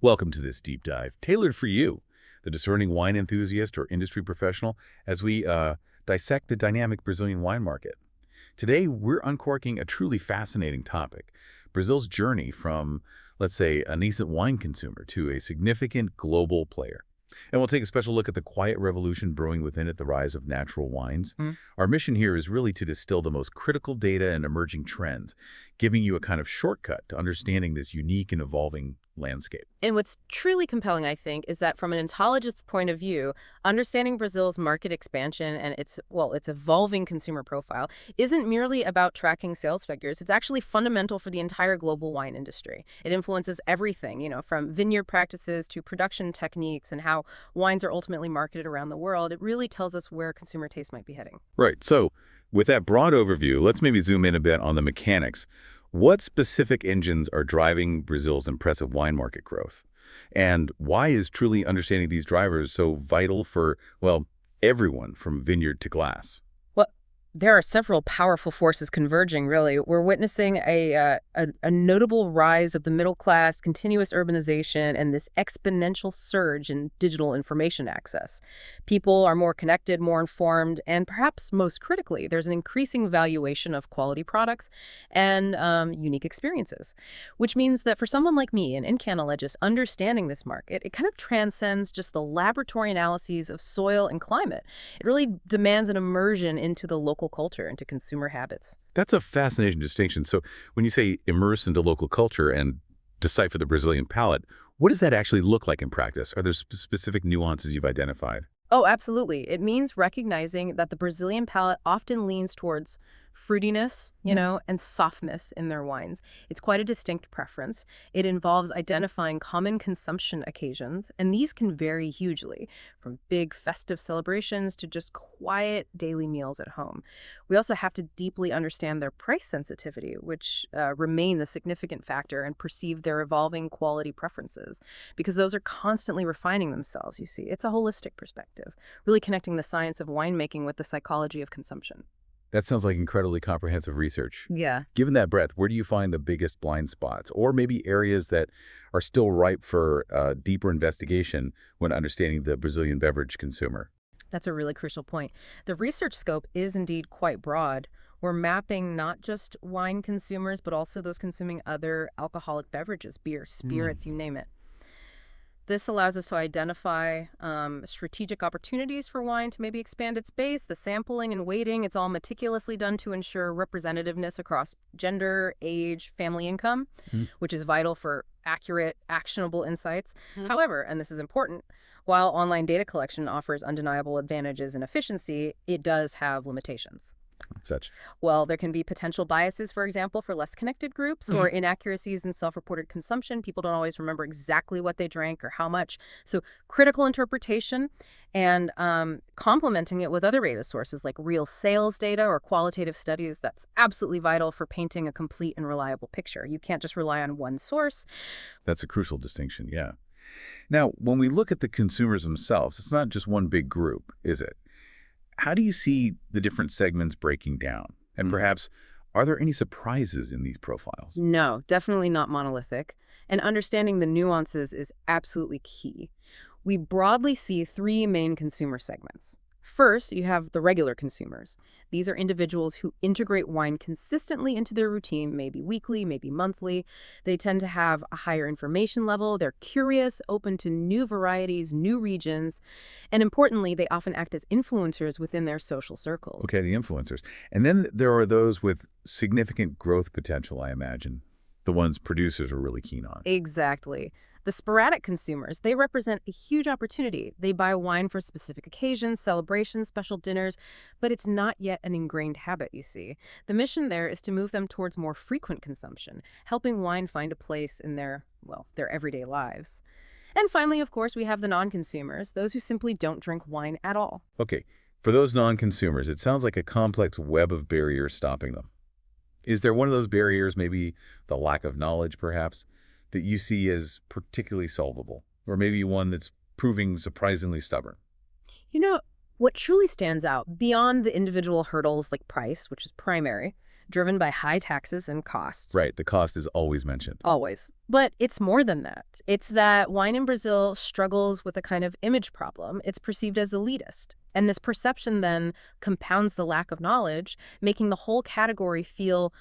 Welcome to this deep dive, tailored for you, the discerning wine enthusiast or industry professional, as we dissect the dynamic Brazilian wine market. Today, we're uncorking a truly fascinating topic, Brazil's journey from, let's say, a nascent wine consumer to a significant global player. And we'll take a special look at the quiet revolution brewing within it, the rise of natural wines. Our mission here is really to distill the most critical data and emerging trends, giving you a kind of shortcut to understanding this unique and evolving landscape. And what's truly compelling, I think, is that from an ontologist's point of view, understanding Brazil's market expansion and its evolving consumer profile isn't merely about tracking sales figures. It's actually fundamental for the entire global wine industry. It influences everything, from vineyard practices to production techniques and how wines are ultimately marketed around the world. It really tells us where consumer taste might be heading. Right. So with that broad overview, let's maybe zoom in a bit on the mechanics. What specific engines are driving Brazil's impressive wine market growth? And why is truly understanding these drivers so vital for, well, everyone from vineyard to glass? Well, there are several powerful forces converging, really. We're witnessing a notable rise of the middle class, continuous urbanization, and this exponential surge in digital information access. People are more connected, more informed, and perhaps most critically, there's an increasing valuation of quality products and unique experiences, which means that for someone like me, an encanologist, understanding this market, it kind of transcends just the laboratory analyses of soil and climate. It really demands an immersion into the local culture, into consumer habits. That's a fascinating distinction. So when you say immerse into local culture and decipher the Brazilian palate, what does that actually look like in practice? Are there specific nuances you've identified? Oh, absolutely. It means recognizing that the Brazilian palate often leans towards fruitiness, and softness in their wines. It's quite a distinct preference. It involves identifying common consumption occasions, and these can vary hugely, from big festive celebrations to just quiet daily meals at home. We also have to deeply understand their price sensitivity, which remain the significant factor, and perceive their evolving quality preferences, because those are constantly refining themselves, you see. It's a holistic perspective, really connecting the science of winemaking with the psychology of consumption. That sounds like incredibly comprehensive research. Yeah. Given that breadth, where do you find the biggest blind spots or maybe areas that are still ripe for deeper investigation when understanding the Brazilian beverage consumer? That's a really crucial point. The research scope is indeed quite broad. We're mapping not just wine consumers, but also those consuming other alcoholic beverages, beer, spirits, you name it. This allows us to identify strategic opportunities for wine to maybe expand its base. The sampling and weighting, it's all meticulously done to ensure representativeness across gender, age, family income, which is vital for accurate, actionable insights. However, and this is important, while online data collection offers undeniable advantages in efficiency, it does have limitations. Such. Well, there can be potential biases, for example, for less connected groups or inaccuracies in self-reported consumption. People don't always remember exactly what they drank or how much. So critical interpretation and complementing it with other data sources like real sales data or qualitative studies, that's absolutely vital for painting a complete and reliable picture. You can't just rely on one source. That's a crucial distinction, yeah. Now, when we look at the consumers themselves, it's not just one big group, is it? How do you see the different segments breaking down? And perhaps, are there any surprises in these profiles? No, definitely not monolithic. And understanding the nuances is absolutely key. We broadly see three main consumer segments. First, you have the regular consumers. These are individuals who integrate wine consistently into their routine, maybe weekly, maybe monthly. They tend to have a higher information level. They're curious, open to new varieties, new regions. And importantly, they often act as influencers within their social circles. Okay, the influencers. And then there are those with significant growth potential, I imagine. The ones producers are really keen on. Exactly. The sporadic consumers, they represent a huge opportunity. They buy wine for specific occasions, celebrations, special dinners, but it's not yet an ingrained habit, you see. The mission there is to move them towards more frequent consumption, helping wine find a place in their everyday lives. And finally, of course, we have the non-consumers, those who simply don't drink wine at all. Okay, for those non-consumers, it sounds like a complex web of barriers stopping them. Is there one of those barriers, maybe the lack of knowledge, perhaps, that you see as particularly solvable? Or maybe one that's proving surprisingly stubborn? What truly stands out, beyond the individual hurdles like price, which is primary, driven by high taxes and costs. Right, the cost is always mentioned. Always. But it's more than that. It's that wine in Brazil struggles with a kind of image problem. It's perceived as elitist. And this perception then compounds the lack of knowledge, making the whole category feel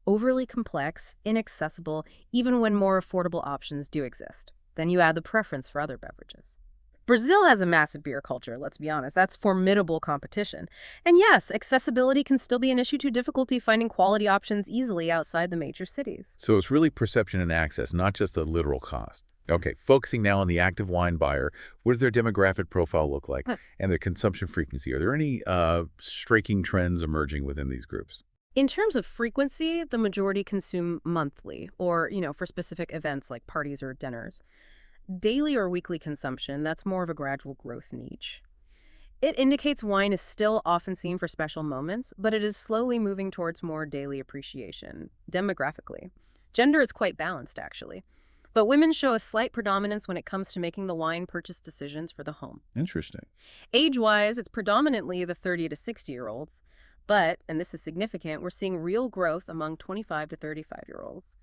overly complex, inaccessible, even when more affordable options do exist. Then you add the preference for other beverages. Brazil has a massive beer culture, let's be honest. That's formidable competition. And yes, accessibility can still be an issue to difficulty finding quality options easily outside the major cities. So it's really perception and access, not just the literal cost. Okay, focusing now on the active wine buyer, what does their demographic profile look like and their consumption frequency? Are there any striking trends emerging within these groups? In terms of frequency, the majority consume monthly or, for specific events like parties or dinners. Daily or weekly consumption, that's more of a gradual growth niche. It indicates wine is still often seen for special moments, but it is slowly moving towards more daily appreciation, demographically. Gender is quite balanced, actually. But women show a slight predominance when it comes to making the wine purchase decisions for the home. Interesting. Age-wise, it's predominantly the 30 to 60-year-olds. But, and this is significant, we're seeing real growth among 25 to 35-year-olds.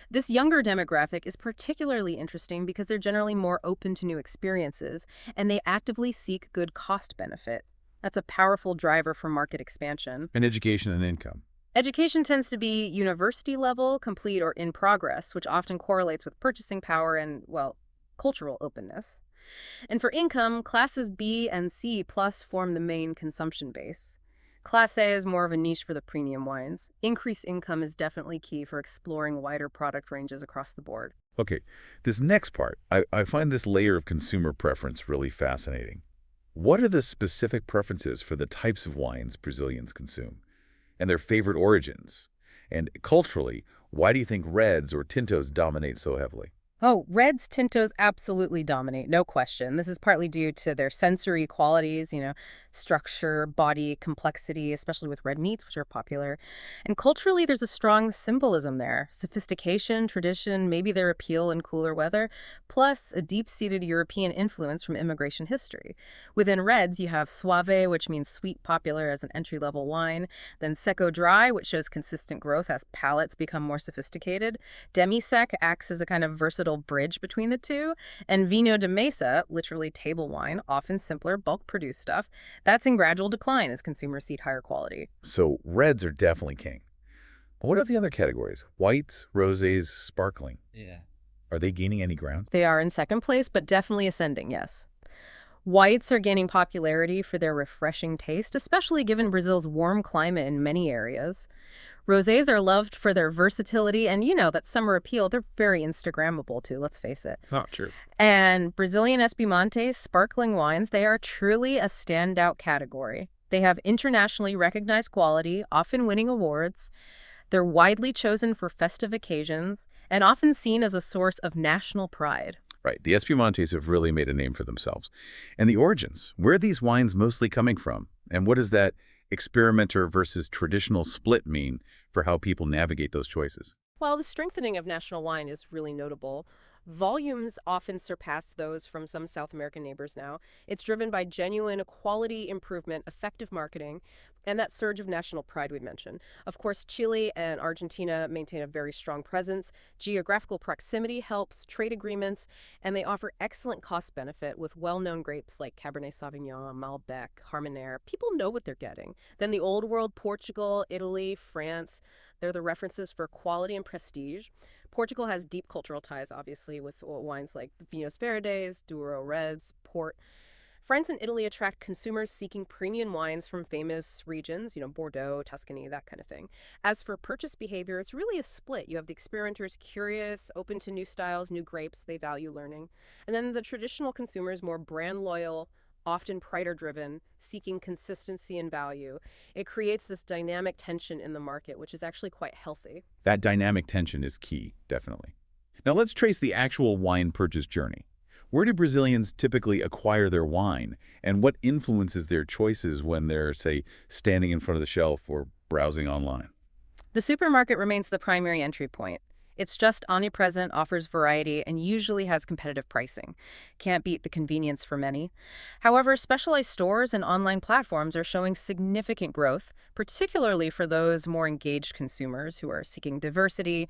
This younger demographic is particularly interesting because they're generally more open to new experiences, and they actively seek good cost benefit. That's a powerful driver for market expansion. And education and income. Education tends to be university level, complete, or in progress, which often correlates with purchasing power and, well, cultural openness. And for income, classes B and C plus form the main consumption base. Class A is more of a niche for the premium wines. Increased income is definitely key for exploring wider product ranges across the board. Okay, this next part, I find this layer of consumer preference really fascinating. What are the specific preferences for the types of wines Brazilians consume and their favorite origins? And culturally, why do you think reds or tintos dominate so heavily? Oh, reds, tintos absolutely dominate, no question. This is partly due to their sensory qualities, structure, body, complexity, especially with red meats, which are popular. And culturally, there's a strong symbolism there. Sophistication, tradition, maybe their appeal in cooler weather, plus a deep-seated European influence from immigration history. Within reds, you have suave, which means sweet, popular as an entry-level wine. Then seco dry, which shows consistent growth as palates become more sophisticated. Demi-sec acts as a kind of versatile bridge between the two, and vino de mesa, literally table wine, often simpler, bulk-produced stuff, that's in gradual decline as consumers seek higher quality. So reds are definitely king. But what are the other categories? Whites, rosés, sparkling? Yeah. Are they gaining any ground? They are in second place, but definitely ascending, yes. Whites are gaining popularity for their refreshing taste, especially given Brazil's warm climate in many areas. Rosés are loved for their versatility and, that summer appeal. They're very Instagrammable, too, let's face it. Oh, true. And Brazilian Espumantes, sparkling wines, they are truly a standout category. They have internationally recognized quality, often winning awards. They're widely chosen for festive occasions and often seen as a source of national pride. Right, the Espumantes have really made a name for themselves. And the origins, where are these wines mostly coming from? And what does that experimenter versus traditional split mean for how people navigate those choices? While the strengthening of national wine is really notable, volumes often surpass those from some South American neighbors now. It's driven by genuine quality improvement, effective marketing, and that surge of national pride we mentioned. Of course, Chile and Argentina maintain a very strong presence. Geographical proximity helps, trade agreements, and they offer excellent cost benefit with well-known grapes like Cabernet Sauvignon, Malbec, Carmenere. People know what they're getting. Then the old world, Portugal, Italy, France, they're the references for quality and prestige. Portugal has deep cultural ties, obviously, with wines like Vinhos Verdes, Douro Reds, Port. France and Italy attract consumers seeking premium wines from famous regions, Bordeaux, Tuscany, that kind of thing. As for purchase behavior, it's really a split. You have the experimenters curious, open to new styles, new grapes, they value learning. And then the traditional consumers, more brand loyal, often prider-driven, seeking consistency and value. It creates this dynamic tension in the market, which is actually quite healthy. That dynamic tension is key, definitely. Now let's trace the actual wine purchase journey. Where do Brazilians typically acquire their wine, and what influences their choices when they're, say, standing in front of the shelf or browsing online? The supermarket remains the primary entry point. It's just omnipresent, offers variety, and usually has competitive pricing. Can't beat the convenience for many. However, specialized stores and online platforms are showing significant growth, particularly for those more engaged consumers who are seeking diversity,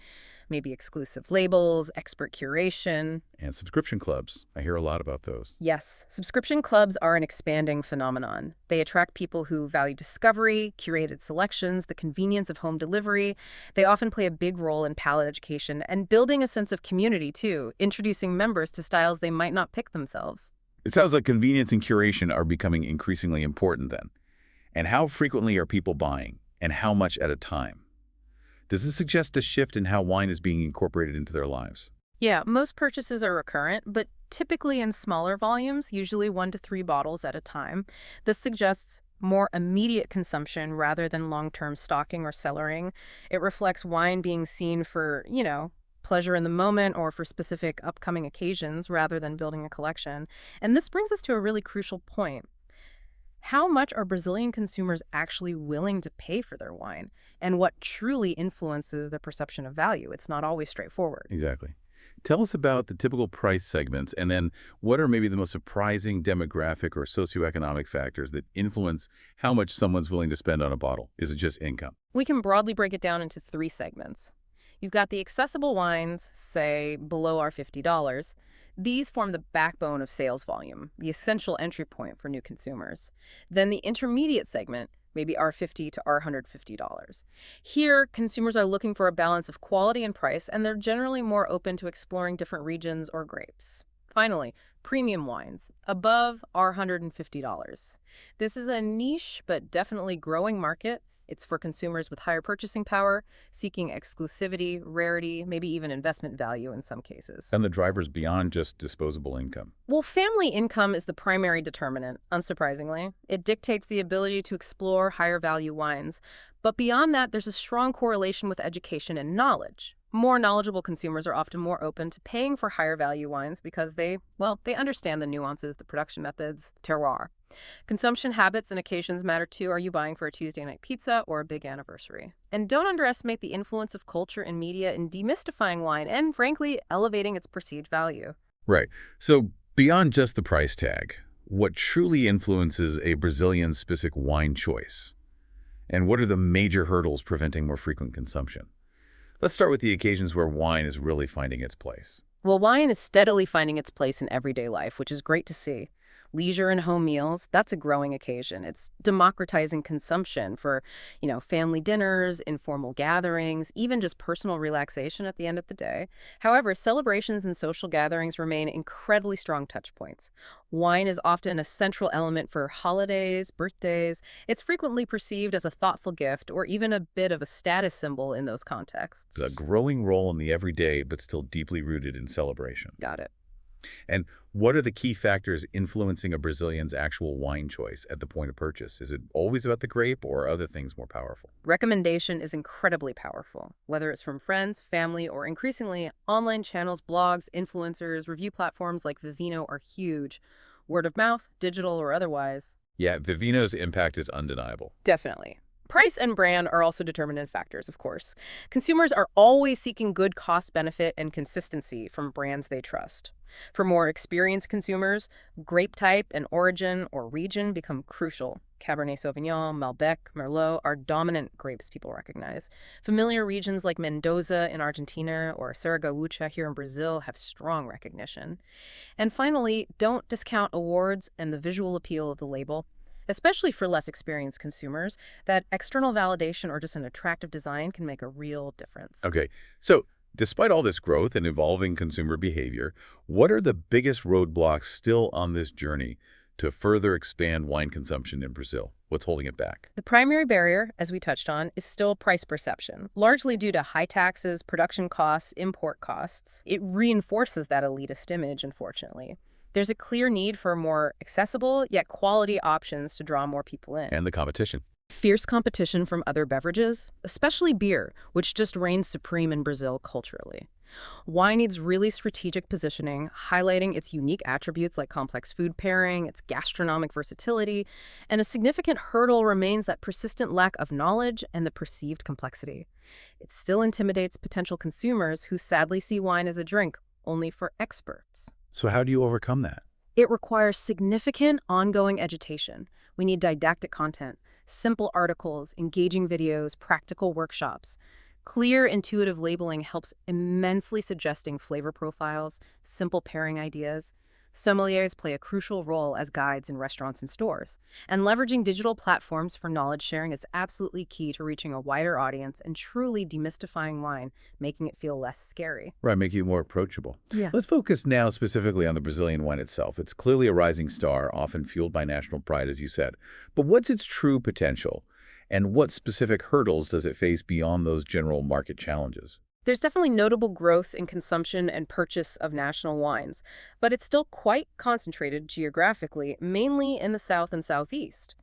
maybe exclusive labels, expert curation. And subscription clubs. I hear a lot about those. Yes, subscription clubs are an expanding phenomenon. They attract people who value discovery, curated selections, the convenience of home delivery. They often play a big role in palate education and building a sense of community, too, introducing members to styles they might not pick themselves. It sounds like convenience and curation are becoming increasingly important then. And how frequently are people buying, and how much at a time? Does this suggest a shift in how wine is being incorporated into their lives? Yeah, most purchases are recurrent, but typically in smaller volumes, usually 1 to 3 bottles at a time. This suggests more immediate consumption rather than long-term stocking or cellaring. It reflects wine being seen for, pleasure in the moment or for specific upcoming occasions rather than building a collection. And this brings us to a really crucial point. How much are Brazilian consumers actually willing to pay for their wine? And what truly influences the perception of value? It's not always straightforward. Exactly. Tell us about the typical price segments, and then what are maybe the most surprising demographic or socioeconomic factors that influence how much someone's willing to spend on a bottle? Is it just income? We can broadly break it down into 3 segments. You've got the accessible wines, say, below our $50. These form the backbone of sales volume, the essential entry point for new consumers. Then the intermediate segment, maybe R50 to R150. Here, consumers are looking for a balance of quality and price, and they're generally more open to exploring different regions or grapes. Finally, premium wines, above R150. This is a niche but definitely growing market. It's for consumers with higher purchasing power, seeking exclusivity, rarity, maybe even investment value in some cases. And the drivers beyond just disposable income. Well, family income is the primary determinant, unsurprisingly. It dictates the ability to explore higher value wines. But beyond that, there's a strong correlation with education and knowledge. More knowledgeable consumers are often more open to paying for higher value wines because they understand the nuances, the production methods, terroir. Consumption habits and occasions matter too. Are you buying for a Tuesday night pizza or a big anniversary? And don't underestimate the influence of culture and media in demystifying wine and, frankly, elevating its perceived value. Right. So beyond just the price tag, what truly influences a Brazilian-specific wine choice? And what are the major hurdles preventing more frequent consumption? Let's start with the occasions where wine is really finding its place. Well, wine is steadily finding its place in everyday life, which is great to see. Leisure and home meals, that's a growing occasion. It's democratizing consumption for, family dinners, informal gatherings, even just personal relaxation at the end of the day. However, celebrations and social gatherings remain incredibly strong touch points. Wine is often a central element for holidays, birthdays. It's frequently perceived as a thoughtful gift or even a bit of a status symbol in those contexts. It's a growing role in the everyday, but still deeply rooted in celebration. Got it. And what are the key factors influencing a Brazilian's actual wine choice at the point of purchase? Is it always about the grape or are other things more powerful? Recommendation is incredibly powerful, whether it's from friends, family, or increasingly online channels, blogs, influencers, review platforms like Vivino are huge. Word of mouth, digital or otherwise. Yeah, Vivino's impact is undeniable. Definitely. Price and brand are also determinant factors, of course. Consumers are always seeking good cost benefit and consistency from brands they trust. For more experienced consumers, grape type and origin or region become crucial. Cabernet Sauvignon, Malbec, Merlot are dominant grapes people recognize. Familiar regions like Mendoza in Argentina or Serra Gaúcha here in Brazil have strong recognition. And finally, don't discount awards and the visual appeal of the label. Especially for less experienced consumers, that external validation or just an attractive design can make a real difference. Okay, so despite all this growth and evolving consumer behavior, what are the biggest roadblocks still on this journey to further expand wine consumption in Brazil? What's holding it back? The primary barrier, as we touched on, is still price perception, largely due to high taxes, production costs, import costs. It reinforces that elitist image, unfortunately. There's a clear need for more accessible, yet quality options to draw more people in. And the competition. Fierce competition from other beverages, especially beer, which just reigns supreme in Brazil culturally. Wine needs really strategic positioning, highlighting its unique attributes like complex food pairing, its gastronomic versatility, and a significant hurdle remains that persistent lack of knowledge and the perceived complexity. It still intimidates potential consumers who sadly see wine as a drink only for experts. So how do you overcome that? It requires significant ongoing education. We need didactic content, simple articles, engaging videos, practical workshops. Clear, intuitive labeling helps immensely, suggesting flavor profiles, simple pairing ideas. Sommeliers play a crucial role as guides in restaurants and stores. And leveraging digital platforms for knowledge sharing is absolutely key to reaching a wider audience and truly demystifying wine, making it feel less scary. Right, make you more approachable. Yeah. Let's focus now specifically on the Brazilian wine itself. It's clearly a rising star, often fueled by national pride, as you said. But what's its true potential? And what specific hurdles does it face beyond those general market challenges? There's definitely notable growth in consumption and purchase of national wines, but it's still quite concentrated geographically, mainly in the south and southeast.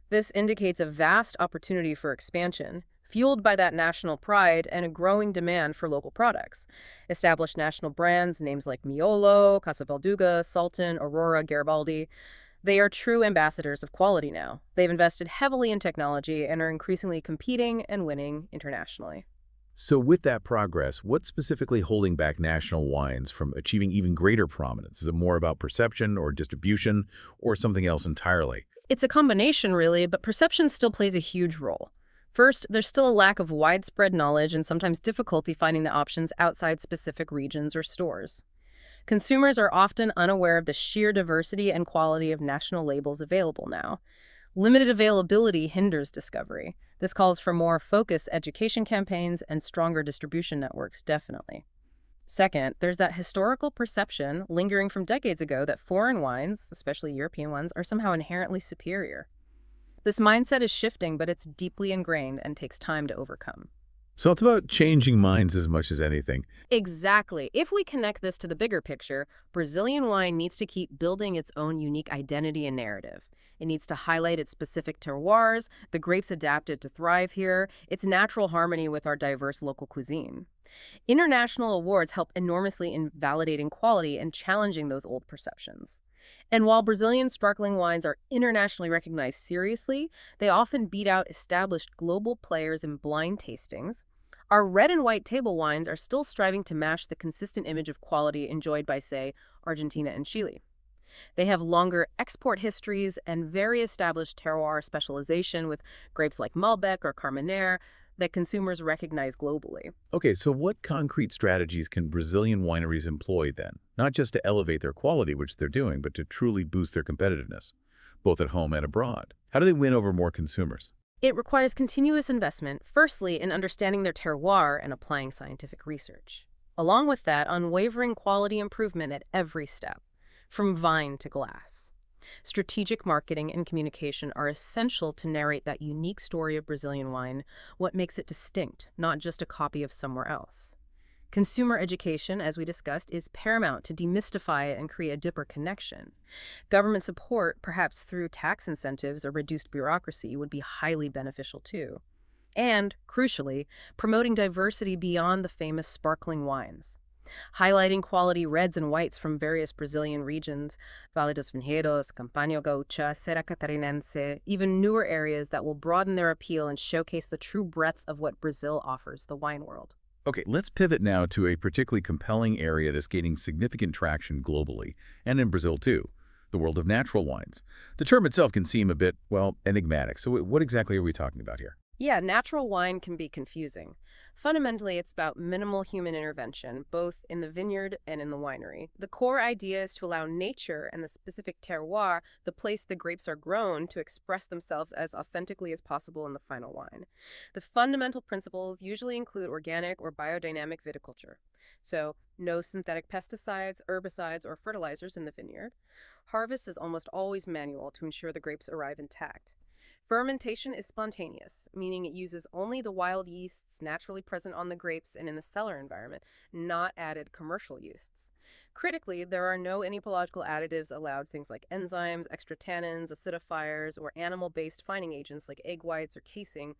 This indicates a vast opportunity for expansion, fueled by that national pride and a growing demand for local products. Established national brands, names like Miolo, Casa Valduga, Sultan, Aurora, Garibaldi, they are true ambassadors of quality now. They've invested heavily in technology and are increasingly competing and winning internationally. So with that progress, what's specifically holding back national wines from achieving even greater prominence? Is it more about perception or distribution or something else entirely? It's a combination, really, but perception still plays a huge role. First, there's still a lack of widespread knowledge and sometimes difficulty finding the options outside specific regions or stores. Consumers are often unaware of the sheer diversity and quality of national labels available now. Limited availability hinders discovery. This calls for more focused education campaigns and stronger distribution networks, definitely. Second, there's that historical perception lingering from decades ago that foreign wines, especially European ones, are somehow inherently superior. This mindset is shifting, but it's deeply ingrained and takes time to overcome. So it's about changing minds as much as anything. Exactly. If we connect this to the bigger picture, Brazilian wine needs to keep building its own unique identity and narrative. It needs to highlight its specific terroirs, the grapes adapted to thrive here, its natural harmony with our diverse local cuisine. International awards help enormously in validating quality and challenging those old perceptions. And while Brazilian sparkling wines are internationally recognized seriously, they often beat out established global players in blind tastings. Our red and white table wines are still striving to match the consistent image of quality enjoyed by, say, Argentina and Chile. They have longer export histories and very established terroir specialization with grapes like Malbec or Carmenere that consumers recognize globally. Okay, so what concrete strategies can Brazilian wineries employ then? Not just to elevate their quality, which they're doing, but to truly boost their competitiveness, both at home and abroad. How do they win over more consumers? It requires continuous investment, firstly, in understanding their terroir and applying scientific research. Along with that, unwavering quality improvement at every step, from vine to glass. Strategic marketing and communication are essential to narrate that unique story of Brazilian wine, what makes it distinct, not just a copy of somewhere else. Consumer education, as we discussed, is paramount to demystify it and create a deeper connection. Government support, perhaps through tax incentives or reduced bureaucracy, would be highly beneficial too. And, crucially, promoting diversity beyond the famous sparkling wines. Highlighting quality reds and whites from various Brazilian regions, Vale dos Vinhedos, Campanha Gaúcha, Serra Catarinense, even newer areas that will broaden their appeal and showcase the true breadth of what Brazil offers the wine world. Okay, let's pivot now to a particularly compelling area that's gaining significant traction globally, and in Brazil too, the world of natural wines. The term itself can seem a bit, well, enigmatic. So what exactly are we talking about here? Yeah, natural wine can be confusing. Fundamentally, it's about minimal human intervention, both in the vineyard and in the winery. The core idea is to allow nature and the specific terroir, the place the grapes are grown, to express themselves as authentically as possible in the final wine. The fundamental principles usually include organic or biodynamic viticulture. So, no synthetic pesticides, herbicides, or fertilizers in the vineyard. Harvest is almost always manual to ensure the grapes arrive intact. Fermentation is spontaneous, meaning it uses only the wild yeasts naturally present on the grapes and in the cellar environment, not added commercial yeasts. Critically, there are no entomological additives allowed, things like enzymes, extra tannins, acidifiers, or animal-based fining agents like egg whites or casing.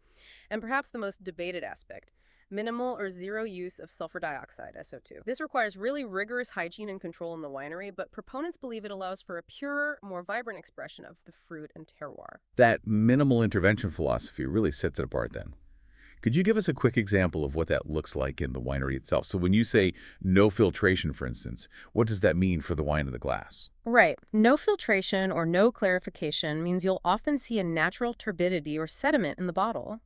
And perhaps the most debated aspect, minimal or zero use of sulfur dioxide, SO2. This requires really rigorous hygiene and control in the winery, but proponents believe it allows for a purer, more vibrant expression of the fruit and terroir. That minimal intervention philosophy really sets it apart then. Could you give us a quick example of what that looks like in the winery itself? So when you say no filtration, for instance, what does that mean for the wine in the glass? Right. No filtration or no clarification means you'll often see a natural turbidity or sediment in the bottle.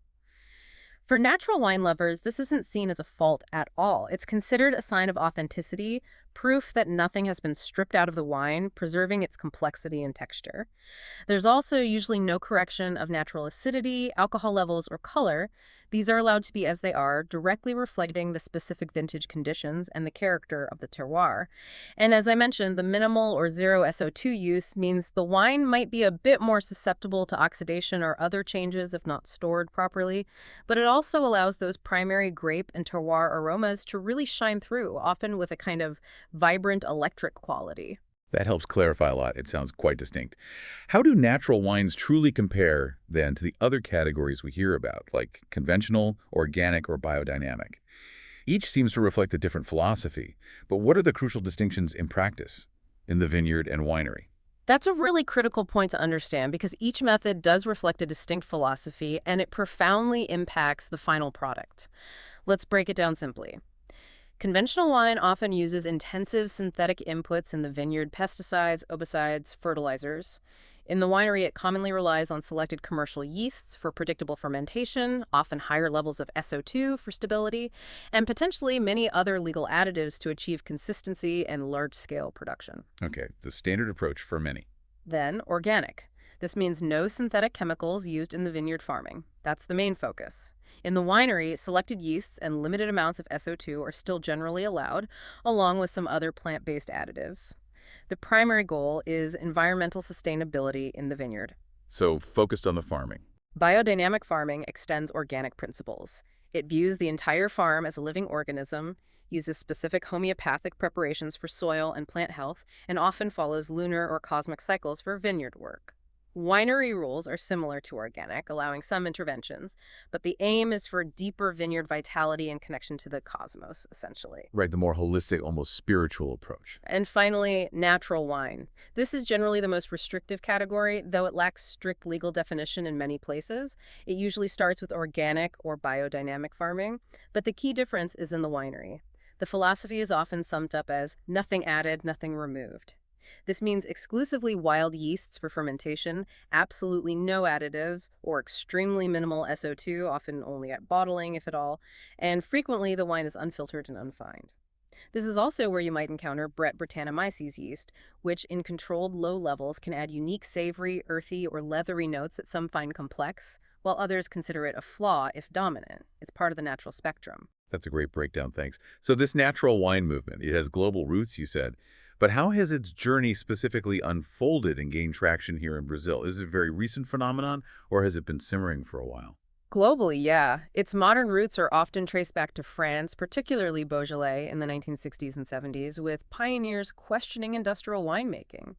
For natural wine lovers, this isn't seen as a fault at all. It's considered a sign of authenticity, proof that nothing has been stripped out of the wine, preserving its complexity and texture. There's also usually no correction of natural acidity, alcohol levels, or color. These are allowed to be as they are, directly reflecting the specific vintage conditions and the character of the terroir. And as I mentioned, the minimal or zero SO2 use means the wine might be a bit more susceptible to oxidation or other changes if not stored properly, but it also allows those primary grape and terroir aromas to really shine through, often with a kind of vibrant electric quality. That helps clarify a lot. It sounds quite distinct. How do natural wines truly compare, then, to the other categories we hear about, like conventional, organic, or biodynamic? Each seems to reflect a different philosophy, but what are the crucial distinctions in practice in the vineyard and winery? That's a really critical point to understand because each method does reflect a distinct philosophy and it profoundly impacts the final product. Let's break it down simply. Conventional wine often uses intensive synthetic inputs in the vineyard: pesticides, herbicides, fertilizers. In the winery, it commonly relies on selected commercial yeasts for predictable fermentation, often higher levels of SO2 for stability, and potentially many other legal additives to achieve consistency and large-scale production. Okay, the standard approach for many. Then, organic. This means no synthetic chemicals used in the vineyard farming. That's the main focus. In the winery, selected yeasts and limited amounts of SO2 are still generally allowed, along with some other plant-based additives. The primary goal is environmental sustainability in the vineyard. So focused on the farming. Biodynamic farming extends organic principles. It views the entire farm as a living organism, uses specific homeopathic preparations for soil and plant health, and often follows lunar or cosmic cycles for vineyard work. Winery rules are similar to organic, allowing some interventions, but the aim is for deeper vineyard vitality and connection to the cosmos, essentially. Right, the more holistic, almost spiritual approach. And finally, natural wine. This is generally the most restrictive category, though it lacks strict legal definition in many places. It usually starts with organic or biodynamic farming, but the key difference is in the winery. The philosophy is often summed up as nothing added, nothing removed. This means exclusively wild yeasts for fermentation, absolutely no additives, or extremely minimal SO2, often only at bottling, if at all, and frequently the wine is unfiltered and unfined. This is also where you might encounter Brett Brettanomyces yeast, which in controlled low levels can add unique savory, earthy, or leathery notes that some find complex, while others consider it a flaw if dominant. It's part of the natural spectrum. That's a great breakdown, thanks. So this natural wine movement, it has global roots, you said. But how has its journey specifically unfolded and gained traction here in Brazil? Is it a very recent phenomenon, or has it been simmering for a while? Globally, yeah. Its modern roots are often traced back to France, particularly Beaujolais in the 1960s and 70s, with pioneers questioning industrial winemaking.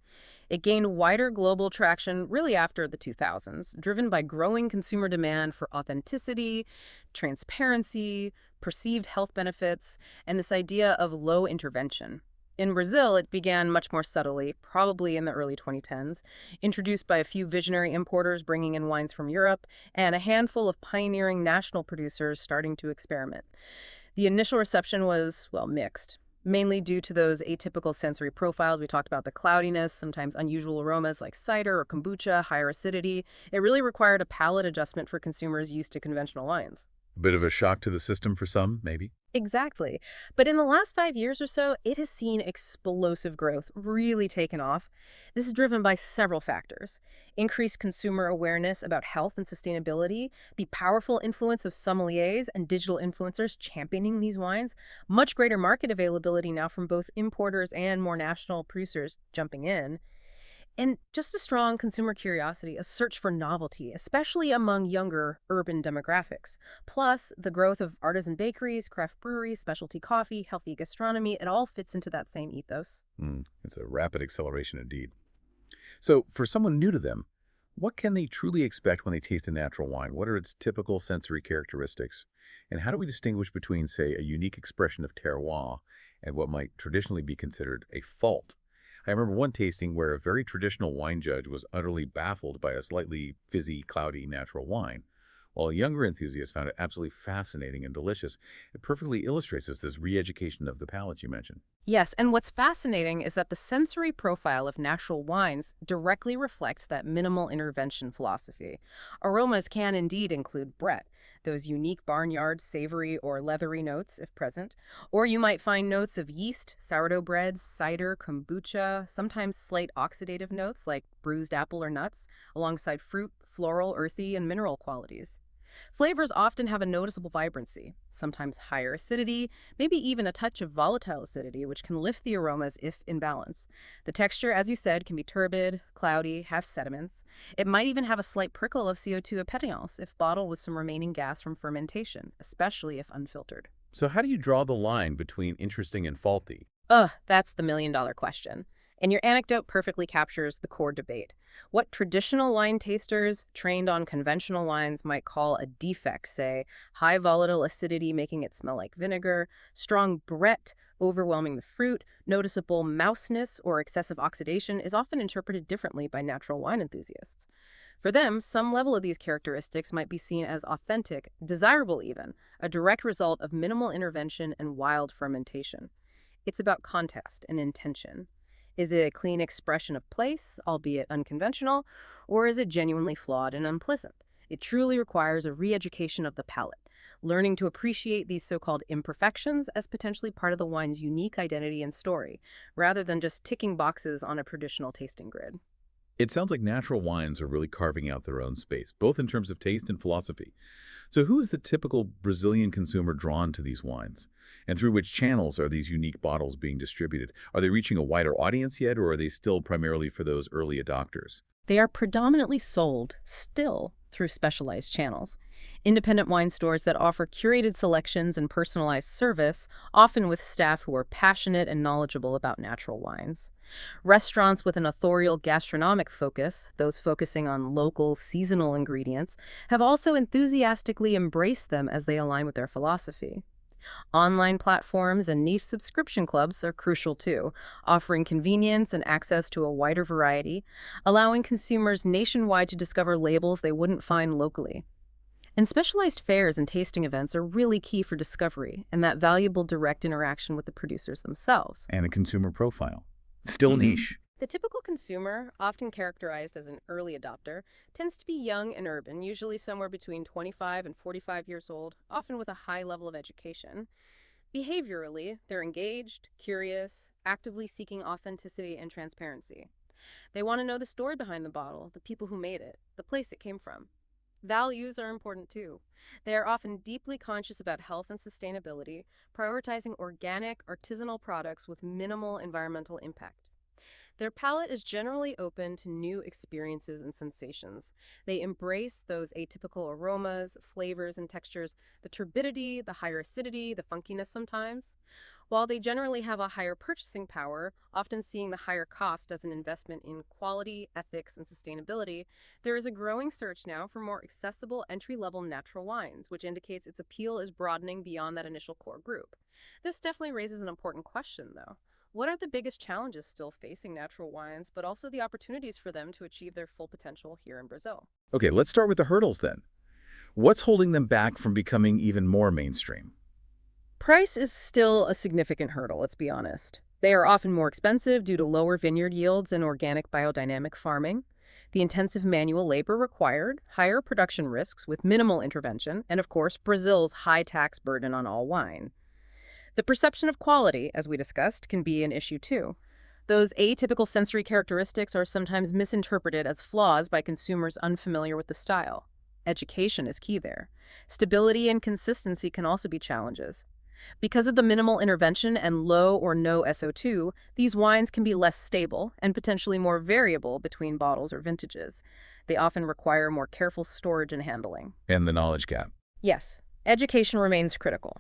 It gained wider global traction really after the 2000s, driven by growing consumer demand for authenticity, transparency, perceived health benefits, and this idea of low intervention. In Brazil, it began much more subtly, probably in the early 2010s, introduced by a few visionary importers bringing in wines from Europe, and a handful of pioneering national producers starting to experiment. The initial reception was, well, mixed, mainly due to those atypical sensory profiles. We talked about the cloudiness, sometimes unusual aromas like cider or kombucha, higher acidity. It really required a palate adjustment for consumers used to conventional wines. A bit of a shock to the system for some, maybe? Exactly. But in the last 5 years or so, it has seen explosive growth, really taken off. This is driven by several factors: increased consumer awareness about health and sustainability, the powerful influence of sommeliers and digital influencers championing these wines, much greater market availability now from both importers and more national producers jumping in, and just a strong consumer curiosity, a search for novelty, especially among younger urban demographics. Plus, the growth of artisan bakeries, craft breweries, specialty coffee, healthy gastronomy, it all fits into that same ethos. It's a rapid acceleration indeed. So for someone new to them, What can they truly expect when they taste a natural wine? What are its typical sensory characteristics? And how do we distinguish between, say, a unique expression of terroir and what might traditionally be considered a fault? I remember one tasting where a very traditional wine judge was utterly baffled by a slightly fizzy, cloudy natural wine, while a younger enthusiast found it absolutely fascinating and delicious. It perfectly illustrates this re-education of the palate you mentioned. Yes, and what's fascinating is that the sensory profile of natural wines directly reflects that minimal intervention philosophy. Aromas can indeed include Brett, those unique barnyard, savory, or leathery notes, if present. Or you might find notes of yeast, sourdough breads, cider, kombucha, sometimes slight oxidative notes like bruised apple or nuts, alongside fruit, floral, earthy, and mineral qualities. Flavors often have a noticeable vibrancy, sometimes higher acidity, maybe even a touch of volatile acidity, which can lift the aromas if in balance. The texture, as you said, can be turbid, cloudy, have sediments. It might even have a slight prickle of CO2 pétillance if bottled with some remaining gas from fermentation, especially if unfiltered. So how do you draw the line between interesting and faulty? That's the million-dollar question. And your anecdote perfectly captures the core debate. What traditional wine tasters trained on conventional wines might call a defect, say, high volatile acidity making it smell like vinegar, strong Brett overwhelming the fruit, noticeable mouseness or excessive oxidation, is often interpreted differently by natural wine enthusiasts. For them, some level of these characteristics might be seen as authentic, desirable even, a direct result of minimal intervention and wild fermentation. It's about context and intention. Is it a clean expression of place, albeit unconventional, or is it genuinely flawed and unpleasant? It truly requires a re-education of the palate, learning to appreciate these so-called imperfections as potentially part of the wine's unique identity and story, rather than just ticking boxes on a traditional tasting grid. It sounds like natural wines are really carving out their own space, both in terms of taste and philosophy. So who is the typical Brazilian consumer drawn to these wines? And through which channels are these unique bottles being distributed? Are they reaching a wider audience yet, or are they still primarily for those early adopters? They are predominantly sold, still, through specialized channels. Independent wine stores that offer curated selections and personalized service, often with staff who are passionate and knowledgeable about natural wines. Restaurants with an authorial gastronomic focus, those focusing on local, seasonal ingredients, have also enthusiastically embraced them as they align with their philosophy. Online platforms and niche subscription clubs are crucial too, offering convenience and access to a wider variety, allowing consumers nationwide to discover labels they wouldn't find locally. And specialized fairs and tasting events are really key for discovery and that valuable direct interaction with the producers themselves. And a consumer profile. Still niche. The typical consumer, often characterized as an early adopter, tends to be young and urban, usually somewhere between 25 and 45 years old, often with a high level of education. Behaviorally, they're engaged, curious, actively seeking authenticity and transparency. They want to know the story behind the bottle, the people who made it, the place it came from. Values are important too. They are often deeply conscious about health and sustainability, prioritizing organic, artisanal products with minimal environmental impact. Their palate is generally open to new experiences and sensations. They embrace those atypical aromas, flavors, and textures, the turbidity, the higher acidity, the funkiness sometimes. While they generally have a higher purchasing power, often seeing the higher cost as an investment in quality, ethics, and sustainability, there is a growing search now for more accessible entry-level natural wines, which indicates its appeal is broadening beyond that initial core group. This definitely raises an important question, though. What are the biggest challenges still facing natural wines, but also the opportunities for them to achieve their full potential here in Brazil? Okay, let's start with the hurdles then. What's holding them back from becoming even more mainstream? Price is still a significant hurdle, let's be honest. They are often more expensive due to lower vineyard yields and organic biodynamic farming, the intensive manual labor required, higher production risks with minimal intervention, and of course, Brazil's high tax burden on all wine. The perception of quality, as we discussed, can be an issue too. Those atypical sensory characteristics are sometimes misinterpreted as flaws by consumers unfamiliar with the style. Education is key there. Stability and consistency can also be challenges. Because of the minimal intervention and low or no SO2, these wines can be less stable and potentially more variable between bottles or vintages. They often require more careful storage and handling. And the knowledge gap. Yes, education remains critical.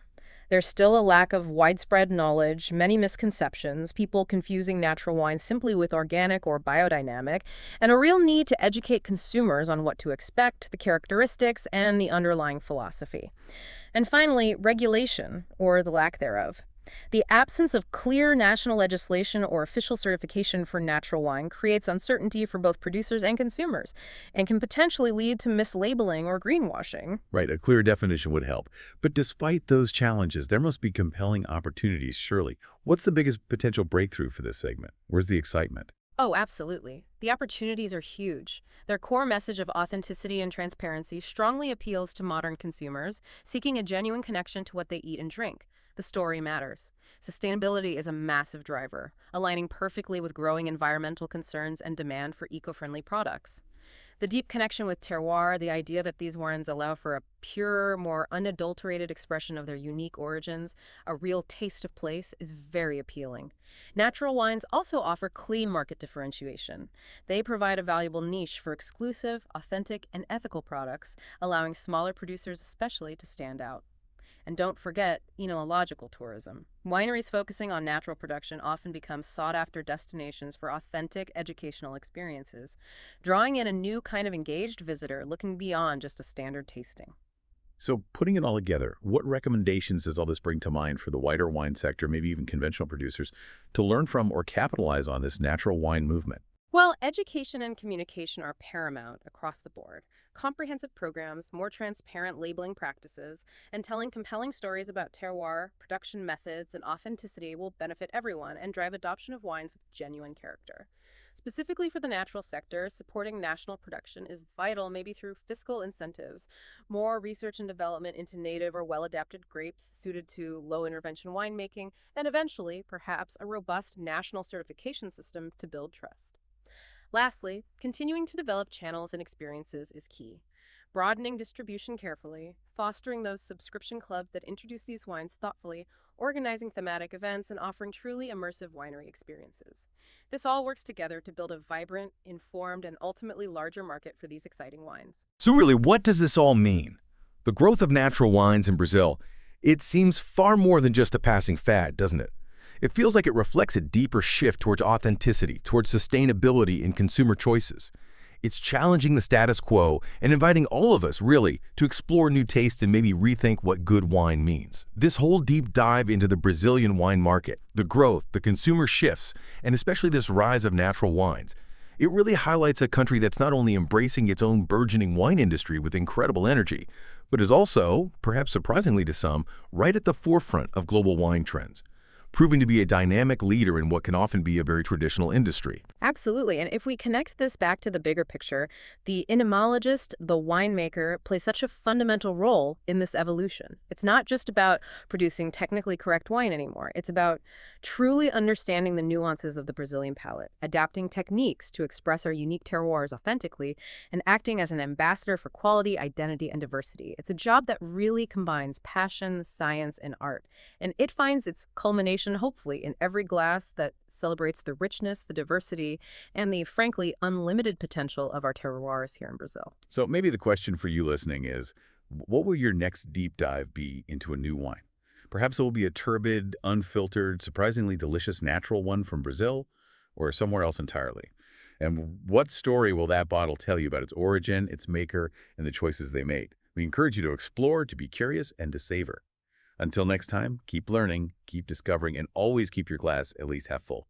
There's still a lack of widespread knowledge, many misconceptions, people confusing natural wine simply with organic or biodynamic, and a real need to educate consumers on what to expect, the characteristics, and the underlying philosophy. And finally, regulation, or the lack thereof. The absence of clear national legislation or official certification for natural wine creates uncertainty for both producers and consumers and can potentially lead to mislabeling or greenwashing. Right, a clear definition would help. But despite those challenges, there must be compelling opportunities, surely. What's the biggest potential breakthrough for this segment? Where's the excitement? Oh, absolutely. The opportunities are huge. Their core message of authenticity and transparency strongly appeals to modern consumers seeking a genuine connection to what they eat and drink. The story matters. Sustainability is a massive driver, aligning perfectly with growing environmental concerns and demand for eco-friendly products. The deep connection with terroir, the idea that these wines allow for a pure, more unadulterated expression of their unique origins, a real taste of place, is very appealing. Natural wines also offer clean market differentiation. They provide a valuable niche for exclusive, authentic, and ethical products, allowing smaller producers especially to stand out. And don't forget enological tourism. Wineries focusing on natural production often become sought-after destinations for authentic educational experiences, drawing in a new kind of engaged visitor looking beyond just a standard tasting. So putting it all together, what recommendations does all this bring to mind for the wider wine sector, maybe even conventional producers, to learn from or capitalize on this natural wine movement? Well, education and communication are paramount across the board. Comprehensive programs, more transparent labeling practices, and telling compelling stories about terroir, production methods, and authenticity will benefit everyone and drive adoption of wines with genuine character. Specifically for the natural sector, supporting national production is vital, maybe through fiscal incentives, more research and development into native or well-adapted grapes suited to low-intervention winemaking, and eventually, perhaps, a robust national certification system to build trust. Lastly, continuing to develop channels and experiences is key. Broadening distribution carefully, fostering those subscription clubs that introduce these wines thoughtfully, organizing thematic events, and offering truly immersive winery experiences. This all works together to build a vibrant, informed, and ultimately larger market for these exciting wines. So really, what does this all mean? The growth of natural wines in Brazil, it seems far more than just a passing fad, doesn't it? It feels like it reflects a deeper shift towards authenticity, towards sustainability in consumer choices. It's challenging the status quo and inviting all of us, really, to explore new tastes and maybe rethink what good wine means. This whole deep dive into the Brazilian wine market, the growth, the consumer shifts, and especially this rise of natural wines, it really highlights a country that's not only embracing its own burgeoning wine industry with incredible energy, but is also, perhaps surprisingly to some, right at the forefront of global wine trends, proving to be a dynamic leader in what can often be a very traditional industry. Absolutely. And if we connect this back to the bigger picture, the entomologist, the winemaker, plays such a fundamental role in this evolution. It's not just about producing technically correct wine anymore. It's about truly understanding the nuances of the Brazilian palate, adapting techniques to express our unique terroirs authentically, and acting as an ambassador for quality, identity, and diversity. It's a job that really combines passion, science, and art. And it finds its culmination, hopefully, in every glass that celebrates the richness, the diversity, and the, frankly, unlimited potential of our terroirs here in Brazil. So maybe the question for you listening is, what will your next deep dive be into a new wine? Perhaps it will be a turbid, unfiltered, surprisingly delicious natural one from Brazil or somewhere else entirely. And what story will that bottle tell you about its origin, its maker, and the choices they made? We encourage you to explore, to be curious, and to savor. Until next time, keep learning, keep discovering, and always keep your glass at least half full.